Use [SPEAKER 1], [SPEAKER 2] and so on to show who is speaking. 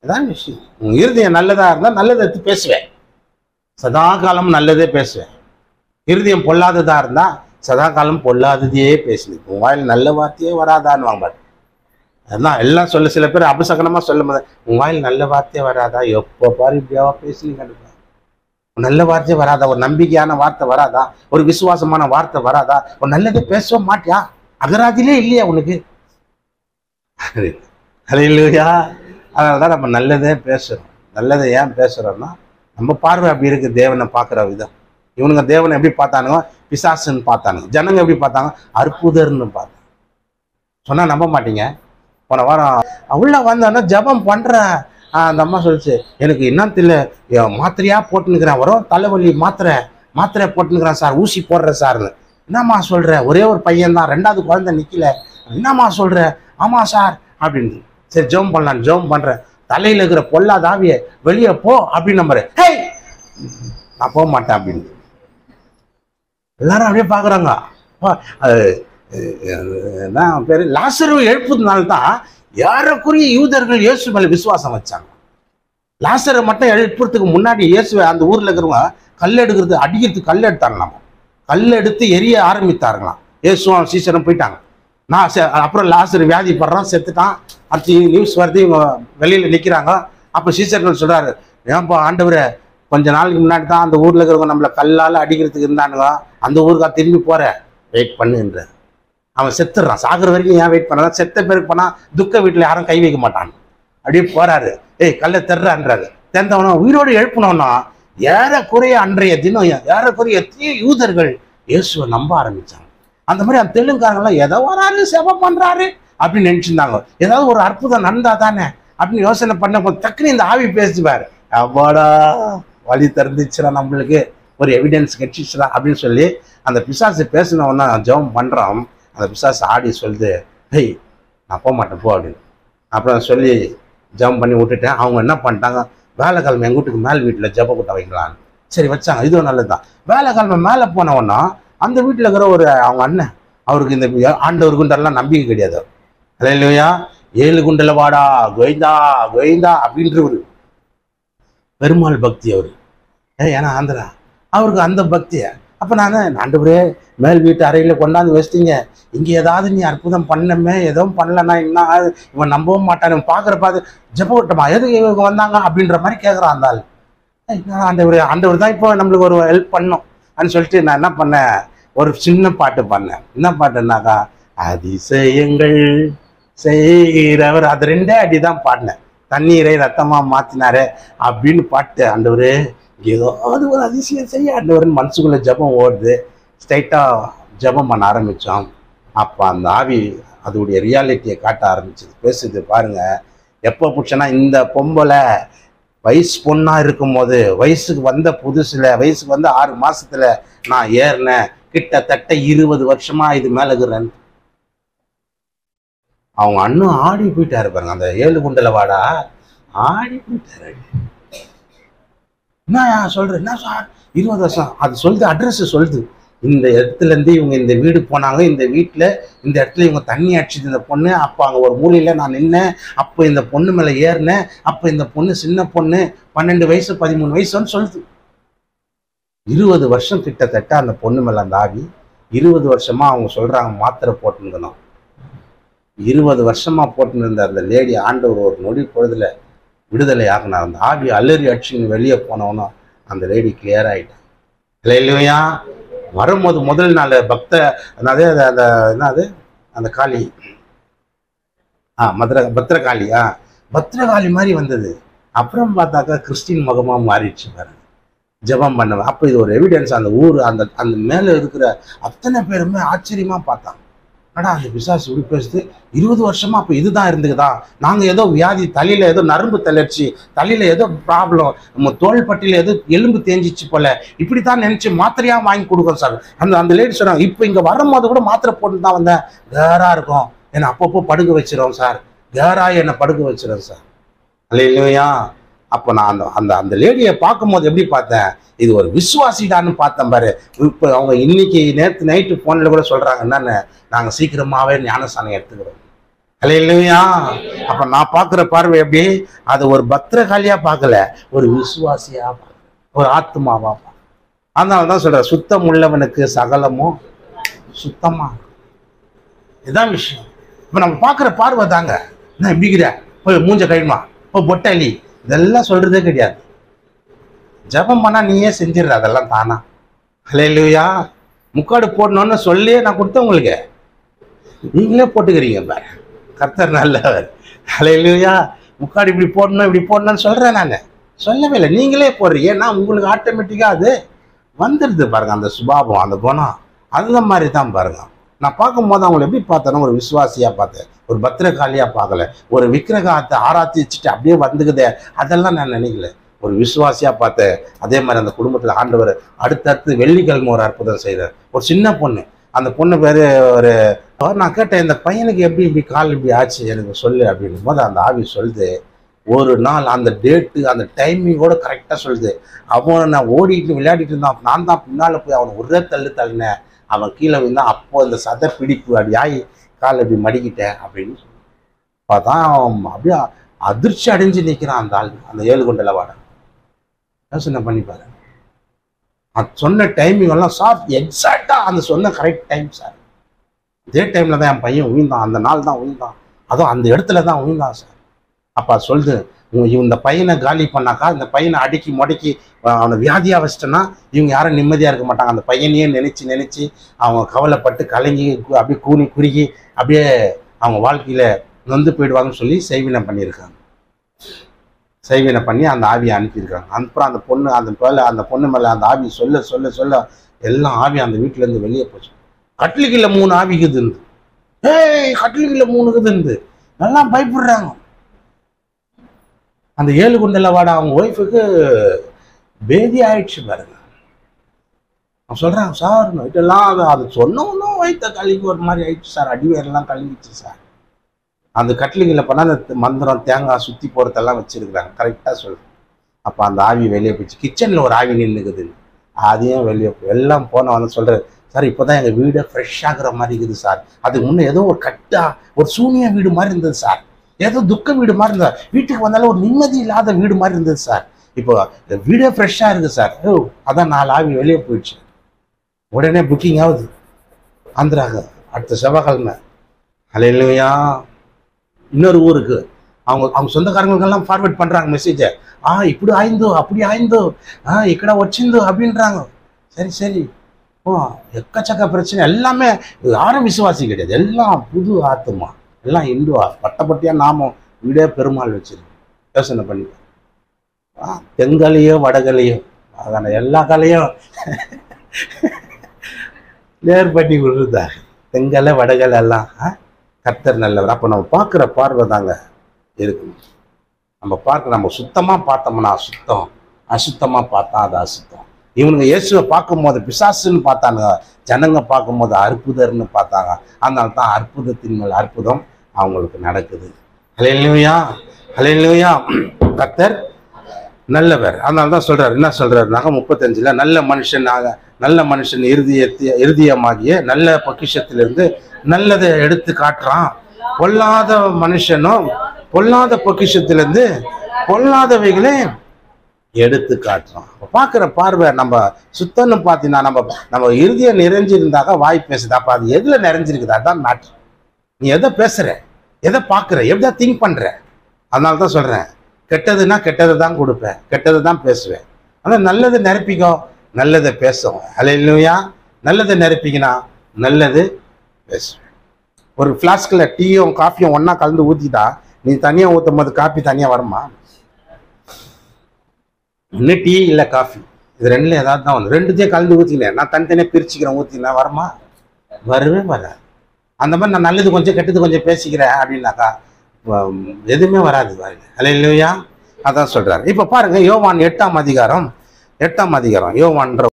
[SPEAKER 1] அதான் விஷயம். உன் இருதயம் நல்லதா இருந்தா நல்லதை எடுத்து பேசுவேன், சதா காலம் நல்லதே பேசுவேன். இருதயம் பொல்லாததா இருந்தா சதா காலம் பொல்லாததையே பேசுது. உன் வாயில் நல்ல வார்த்தையே வராதான்னு வாங்க. அதான் எல்லாம் சொல்ல, சில பேர் அபசகனமா சொல்லும் போது உன் வாயில் நல்ல வார்த்தையே வராதா, எப்போ பாரு இப்படியாவா பேசுனீங்க, நல்ல வார்த்தையே வராதா, ஒரு நம்பிக்கையான வார்த்தை வராதா, ஒரு விசுவாசமான வார்த்தை வராதா, ஒரு நல்லதே பேச மாட்டியா, அகராதிலே இல்லையா உனக்கு? ஹல்லேலூயா. அதனாலதான் நம்ம நல்லதே பேசுறோம். நல்லதை ஏன் பேசுறோம்னா நம்ம பார்வை அப்படி இருக்கு, தேவனை பார்க்குற விதம். இவனுங்க தேவனை எப்படி பார்த்தானுங்க, பிசாசுன்னு பார்த்தானுங்க. ஜனங்க எப்படி பார்த்தாங்க, அற்புதர்னு பார்த்தாங்க. சொன்னா நம்ப மாட்டீங்க. போன வாரம் உள்ள வந்தோன்னா ஜபம் பண்றேன், அந்த அம்மா சொல்லிச்சு, எனக்கு என்னன்னு தெரியல, மாத்திரையா போட்டுனுக்கிறேன், வரும் தலைவலி மாத்திரை போட்டுனுக்கிறேன் சார், ஊசி போடுறேன் சார்னு. என்னம்மா சொல்ற, ஒரே ஒரு பையன் தான், 2வது குழந்தை நிக்கல, என்னம்மா சொல்ற? ஆமா சார் அப்படின்னு. சரி ஜெபம் பண்ணலாம், ஜெபம் பண்றேன், தலையில இருக்கிற பொல்லாதாவிய வெளியே போ அப்படின்னு நம்புறேன். ஹே, நான் போக மாட்டேன் அப்படின்னு எல்லாரும் அப்படியே பாக்குறாங்க. பேரு லாசரு எழுப்புறதுனால்தான் யாருக்குரிய யூதர்கள் இயேசு மேல விசுவாசம் வச்சாங்க. லாசரை மட்டும் எழுப்புறதுக்கு முன்னாடி இயேசுவை அந்த ஊர்ல இருக்கிறவங்க கல் எடுக்கிறது, அடிக்கிறதுக்கு கல் எடுத்தாங்களாம். கல் எடுத்து எரிய ஆரம்பித்தார்களாம். இயேசுவும் சீசரும் போயிட்டாங்க. நான் அப்புறம் லாசர் வியாதிப்படுறான், செத்துட்டான். அடுத்து நியூஸ் வருது, இவங்க வெளியில நிக்கிறாங்க. அப்ப சீசர்கள் சொல்றாரு, ஏன்பா ஆண்டவரை, கொஞ்ச நாளைக்கு முன்னாடி தான் அந்த ஊர்ல இருக்கிறவங்க நம்மளை கல்லால அடிக்கிறதுக்கு இருந்தானுங்க, அந்த ஊருக்கா திரும்பி போற, வெயிட் பண்ணுன்ற. அவன் செத்துடுறான், சாகுற வரைக்கும் ஏன் வெயிட் பண்ண? செத்த பேருக்கு போனா துக்க வீட்டுல யாரும் கை வைக்க மாட்டான். அப்படியே போறாரு, ஏய் கல்லை தெர்றான்றாரு. தெரிந்தவனா உயிரோடு எழுப்பினோம்னா ஏறக்குறைய அன்றைய தினம் ஏறக்குறைய எத்தனையோ யூதர்கள் இயேசுவை நம்ப ஆரம்பிச்சாங்க. அந்த மாதிரி அந்த தெலுங்காரங்களாம் ஏதோ வராரு, செபம் பண்றாரு அப்படின்னு நினைச்சிருந்தாங்க. ஏதாவது ஒரு அற்புதம் நடந்தா தானே அப்படின்னு யோசனை பண்ண டக்குன்னு இந்த ஆவி பேசுவாரு, அவ்வாடா வழி திறந்துச்சுடா, நம்மளுக்கு ஒரு எவிடன்ஸ் கிடைச்சிச்சுடா அப்படின்னு சொல்லி அந்த பிசாசு பேசினவனா ஜெபம் பண்றான். அந்த பிசாசு ஆடி சொல்லுது, ஹெய் நான் போக மாட்டேன் போ அப்படின்னு. அப்புறம் சொல்லி ஜெபம் பண்ணி விட்டுட்டேன். அவங்க என்ன பண்ணிட்டாங்க, வேலைக்கிழமை எங்கள் வீட்டுக்கு மேல் வீட்டில் ஜெப கூட்டம் வைக்கலான்னு சரி வச்சாங்க. இதுவும் நல்லதுதான். வேலைக்கிழமை மேலே போனவொன்னா அந்த வீட்டில் இருக்கிற ஒரு அவங்க அண்ணன், அவருக்கு இந்த ஆண்டவர் குண்டெல்லாம் நம்பிக்கை கிடையாது. அல்லேலூயா. 7 குண்டல வாடா கோவிந்தா கோவிந்தா அப்படின்ற ஒரு பெருமாள் பக்தி அவரு. ஏன்னா ஆந்திரா அவருக்கு அந்த பக்தியை. அப்போ நான் ஆண்டவரே மேல் வீட்டு அறையில் கொண்டாந்து வச்சிட்டீங்க, இங்கே ஏதாவது நீ அற்புதம் பண்ணமே, எதுவும் பண்ணலன்னா என்ன இவன் நம்பவும் மாட்டான், இவன் பார்க்குற பார்த்து ஜெப கூட்டமா எதுக்கு இவங்க வந்தாங்க அப்படின்ற மாதிரி கேட்குறான் அந்த ஆள். ஆண்டவர் தான் இப்போ நம்மளுக்கு ஒரு ஹெல்ப் பண்ணோம் அப்படின்னு சொல்லிட்டு நான் என்ன பண்ணேன், ஒரு சின்ன பாட்டு பண்ணேன். என்ன பாட்டுனாக்கா, அதிசயங்கள் செய்கிறவர், அது 2 அடி தான் பாடினேன். தண்ணீரை ரத்தமா மாத்தினாரு அப்படின்னு பாட்டு. ஆண்டவரே ஏதாவது ஒரு அதிசயம் செய்ய ஆண்டவர்னு மனசுக்குள்ள ஜபம் ஓடுது. ஸ்ட்ரைட்டா ஜபம் பண்ண ஆரம்பிச்சோம். அப்போ அந்த ஆவி அதோடைய ரியாலிட்டியை காட்ட ஆரம்பிச்சது, பேசுது. பாருங்க, எப்போ பிடிச்சனா இந்த பொம்பளை வயசு பொண்ணா இருக்கும் போது, வயசுக்கு வந்த புதுசுல, வயசுக்கு வந்து 6 மாசத்துல நான் ஏறினேன். கிட்டத்தட்ட 20 வருஷமா இது மேல இருக்கிறேன். அவங்க அண்ணன் ஆடி போயிட்டாரு பாருங்க. அந்த 7 குண்டல வாடா ஆடி போயிட்டாரு. என்ன சொல்றேன், என்ன சார் 20 வருஷம் அது சொல்லுது, அட்ரஸ் சொல்லுது. இந்த இடத்துல இருந்து இவங்க இந்த வீடு போனாங்க, இந்த வீட்டுல இந்த இடத்துல இவங்க தண்ணி அடிச்சுது இந்த பொண்ணு. அப்போ அங்க ஒரு மூலையில நான் நின்னேன், அப்போ இந்த பொண்ணு மேல ஏறினேன். அப்போ இந்த பொண்ணு சின்ன பொண்ணு, 12 வயசு 13 வயசுன்னு சொல்லுது. 20 வருஷம் கிட்டத்தட்ட அந்த பொண்ணு மேல அந்த ஆவி. 20 வருஷமா அவங்க சொல்றாங்க மாத்திரை போட்டுருக்கணும். 20 வருஷமா போட்டுன்னு இருந்த அந்த லேடி ஆண்டவர் ஒரு நொடி பொழுதுல விடுதலை ஆகினார். அந்த ஆவி அலறி அடிச்சுன்னு வெளியே போனவனும் அந்த லேடி கிளியர் ஆயிட்டான். இல்லையா? வரும்போது முதல் நாள் அதாவது அந்த என்னது அந்த காளி, பத்திரகாளி பத்திரகாளி மாதிரி வந்தது. அப்புறம் பார்த்தாக்கா கிறிஸ்டின் முகமா மாறிடுச்சு பாருங்க. ஜெபம் பண்ணுவேன். அப்போ இது ஒரு எவிடன்ஸ். அந்த ஊர் அந்த அந்த மேலே இருக்கிற அத்தனை பேருமே ஆச்சரியமா பார்த்தாங்க. ஆனா அந்த பிசாசு இப்படி பேசுது, 20 வருஷமா அப்போ இதுதான் இருந்துக்குதான். நாங்க ஏதோ வியாதி, தலையில ஏதோ நரம்பு தளர்ச்சி, தலையில ஏதோ ப்ராப்ளம், நம்ம தோல் பட்டியில ஏதோ எலும்பு தேஞ்சிச்சு போல, இப்படித்தான் நினைச்சு மாத்திரையா வாங்கி கொடுக்குறோம் சார். அந்த லேடி சொன்னாங்க, இப்போ இங்க வரும்போது கூட மாத்திரை போட்டு தான் வந்தேன், கேரா இருக்கும், என்னை அப்பப்போ படுக்க வச்சிரும் சார், கேரா என்னை படுக்க வச்சிரும் சார். இல்லையா? அப்போ நான் அந்த லேடியை பார்க்கும்போது எப்படி பார்த்தேன், இது ஒரு விசுவாசிடான்னு பார்த்தேன் பாரு. இப்போ அவங்க இன்னைக்கு நேற்று நைட்டு ஃபோனில் கூட சொல்றாங்க, என்னன்னு நாங்கள் சீக்கிரமாவே ஞானஸ்தானம் எடுத்துக்கிறோம். அல்லேலூயா. அப்ப நான் பார்க்கிற பார்வை எப்படி? அது ஒரு பத்திரகாலியா பார்க்கல, ஒரு விசுவாசியா பார்க்கல, ஒரு ஆத்மாவா பார்க்கல. அதனாலதான் சொல்ற, சுத்தம் உள்ளவனுக்கு சகலமும் சுத்தமா. இதுதான் விஷயம். இப்ப நம்ம பார்க்கிற பார்வை தாங்க. நான் எப்படிங்கிற போய் மூஞ்ச கழிமா, போய் பொட்டலி, இதெல்லாம் சொல்றதே கிடையாது. ஜபம் பண்ணா நீயே செஞ்சிடுற அதெல்லாம் தானா. அல்லேலூயா. முக்காடு போடணும்னு சொல்லியே நான் கொடுத்தேன் உங்களுக்கு, நீங்களே போட்டுக்கிறீங்க பாரு. கர்த்தர் நல்லவர். அல்லேலூயா. முக்காடு இப்படி போடணும் இப்படி போடணும்னு சொல்றேன் நான், சொல்லவே இல்லை, நீங்களே போடுறீங்க. ஏன்னா உங்களுக்கு ஆட்டோமேட்டிக்கா அது வந்துடுது பாருங்க, அந்த சுபாவம், அந்த குணம். அந்த மாதிரி தான் பாருங்க. நான் பார்க்கும்போது அவங்களை எப்படி பார்த்தேன்னா, ஒரு விசுவாசியா பார்த்தேன், ஒரு பத்திரகாலியா பார்க்கல, ஒரு விக்கிரகத்தை ஆராய்ச்சி வச்சுட்டு அப்படியே வந்துக்குதே அதெல்லாம் நான் நினைக்கல, ஒரு விசுவாசியா பார்த்தேன். அதே மாதிரி அந்த குடும்பத்துல ஆண்டவர் அடுத்தடுத்து வெள்ளிக்கிழமை ஒரு அற்புதம் செய்தார். ஒரு சின்ன பொண்ணு, அந்த பொண்ணு பேரு ஒரு, நான் கேட்டேன் இந்த பையனுக்கு எப்படி இப்படி கால் இப்படி ஆச்சு எனக்கு சொல்லு அப்படின்னும் போது அந்த ஆவி சொல்லுது, ஒரு நாள் அந்த டேட்டு அந்த டைமிங்கோட கரெக்டா சொல்லுது. அவன் நான் ஓடிட்டு விளையாடிட்டு இருந்தான், நான் தான் பின்னால போய் அவனை ஒரே தள்ளினேன், அவன் கீழே விழுந்தான். அப்போ அந்த சத பிடிப்பு அப்படி ஆகி கால் அப்படி மடிக்கிட்டேன் அப்படின்னு சொல்லி பார்த்தா அவன் அப்படியே அதிர்ச்சி அடைஞ்சு நிற்கிறான் அந்த ஆள், அந்த 7 குண்டல வாட. யோசனை பண்ணி பாரு. அது சொன்ன டைமிங் எல்லாம் சார் எக்ஸாக்டா அந்த சொன்ன கரெக்ட் டைம் சார். அதே டைம்ல தான் என் பையன் உயிர்ந்தான், அந்த நாள் தான் உயிர்ந்தான், அதுவும் அந்த இடத்துல தான் உயிர்ந்தான் சார். அப்பா சொல்லுது, இந்த பையனை காலி பண்ணாக்கா, இந்த பையனை அடிக்கி முடக்கி அவனை வியாதியா வச்சிட்டேன்னா இவங்க யாரும் நிம்மதியா இருக்க மாட்டாங்க. அந்த பையனையே நினைச்சு அவங்க கவலைப்பட்டு கலங்கி அப்படியே கூனி குறுகி அப்படியே அவங்க வாழ்க்கையில நொந்து போயிடுவாங்கன்னு சொல்லி செய்வினை பண்ணியிருக்காங்க. செய்வினை பண்ணி அந்த ஆவியை அனுப்பியிருக்காங்க. அப்புறம் அந்த பொண்ணு மேல அந்த ஆவி சொல்ல எல்லாம் ஆவி அந்த வீட்டுல இருந்து வெளியே போச்சு. கட்லிக்கில 3 ஆவிக்குது இருந்து, கட்லிக்கில 3 இருந்து நல்லா பயப்படுறாங்க. அந்த 7 குண்டல வாட அவங்க ஒய்ஃபுக்கு பேதி ஆயிடுச்சு பாருங்க. அவங்க சொல்றாங்க, சார் இதெல்லாம் அது சொன்னோன்னும் வயிற்ற கழுகி ஒரு மாதிரி ஆயிடுச்சு சார், அடிவேரெல்லாம் கழுகிச்சு சார். அந்த கட்லிகளை பண்ணா அந்த மந்திரம் தேங்காய் சுத்தி போறதெல்லாம் வச்சிருக்கிறாங்க, கரெக்டா சொல்றேன். அப்ப அந்த ஆவி வெளியே போயிடுச்சு. கிச்சன்ல ஒரு ஆவி நின்றுக்குது, அதையும் வெளியே போய் எல்லாம் போன வந்து சொல்றாரு, சார் இப்போதான் எங்க வீடு ஃப்ரெஷ் ஆகுற மாதிரி இருக்குது சார், அதுக்கு முன்னே ஏதோ ஒரு கட்டா ஒரு சூனிய வீடு மாதிரி இருந்தது சார், ஏதோ துக்க வீடு மாதிரி இருந்தா, வீட்டுக்கு வந்தாலும் ஒரு நிம்மதி இல்லாத வீடு மாதிரி இருந்தது சார், இப்போ வீடே ஃப்ரெஷ்ஷா இருக்கு சார். அதான் 4 ஆவி வெளியே போயிடுச்சு. உடனே புக்கிங் ஆகுது ஆந்திராக அடுத்த செவ்வாய்க்கிழமை. அல்லேலூயா. இன்னொரு ஊருக்கு அவங்க சொந்தக்காரங்களுக்கெல்லாம் ஃபார்வர்ட் பண்றாங்க மெசேஜை, இப்படி ஆய்ந்தோ அப்படி ஆய்ந்தோ ఇక్కడ వచ్చిందో அப்படின்றாங்க. சரி எக்கச்சக்க பிரச்சனை, எல்லாமே யாரும் விசுவாசி கிடையாது, எல்லாம் புது ஆத்மா, எல்லாம் இந்துவா பட்டப்பட்டியா நாமம் வீடே பெருமாள் வச்சிருக்கு. யோசனை பண்ணி தெங்கலையோ வடகலையோ அதான எல்லா கலையும் நேர்பட்டி விழுந்தாங்க. தெங்கலை வடகலை எல்லாம் கர்த்தர் நல்லவர். அப்போ நம்ம பார்க்குற பார்வை தாங்க இருக்கணும். நம்ம சுத்தமா பார்த்தோம்னா சுத்தம், அசுத்தமா பார்த்தா அது அசுத்தம். இவனுங்க இயேசுவை பார்க்கும் போது பிசாசுன்னு பார்த்தானுங்க, ஜனங்க பார்க்கும் போது அற்புதர்னு பார்த்தாங்க. அதனால தான் அற்புதத்தின் மேல் அற்புதம் அவங்களுக்கு நடக்குது. அல்லேலூயா, அல்லேலூயா. கர்த்தர் நல்லவர். அதனால தான் சொல்றாரு, என்ன சொல்றாருனாக்க 35 நல்ல மனுஷன் இருதயமாகிய நல்ல பொக்கிஷத்திலிருந்து நல்லதை எடுத்து காட்டுறான், பொல்லாத மனுஷனும் பொல்லாத பொக்கிஷத்திலிருந்து பொல்லாதவைகளே எடுத்து காட்டுறான். பார்க்குற பார்வை நம்ம சுத்தம்னு பார்த்தீங்கன்னா நம்ம இருதயம் நிறைஞ்சிருந்தாக்க வாய் பேசுது. அப்போ அது எதுல நிறைஞ்சிருக்குது அதான் மேட்ரு. நீ எதை பேசுற, எதை பார்க்குற, எதை திங்க் பண்ற. அதனால தான் சொல்றேன், கெட்டதுன்னா கெட்டதை தான் கொடுப்பேன், கெட்டதை தான் பேசுவேன். ஆனால் நல்லதை நிரப்பிக்கோ, நல்லதை பேசும். அல்லேலூயா. நல்லதை நிரப்பிக்கினா நல்லது பேசுவேன். ஒரு ஃப்ளாஸ்கில் டீயும் காஃபியும் ஒன்னா கலந்து ஊற்றிட்டா நீ தனியாக ஊற்றும் போது காஃபி தனியாக வருமா? இன்னும் டீ இல்லை காஃபி, இது ரெண்டுல ஏதாவது தான் வந்து ரெண்டுத்தையும் கலந்து ஊற்றினேன், நான் தனித்தனியாக பிரிச்சுக்கிறேன் ஊற்றினா வருமா? வரவே வராது. அந்த மாதிரி நான் நல்லது கொஞ்சம் கெட்டது கொஞ்சம் பேசிக்கிறேன் அப்படின்னாக்கா எதுவுமே வராது பாருங்க. அல்லேலூயா. அதான் சொல்றாரு. இப்ப பாருங்க, யோவான் 8ஆம் அதிகாரம் யோவான்ற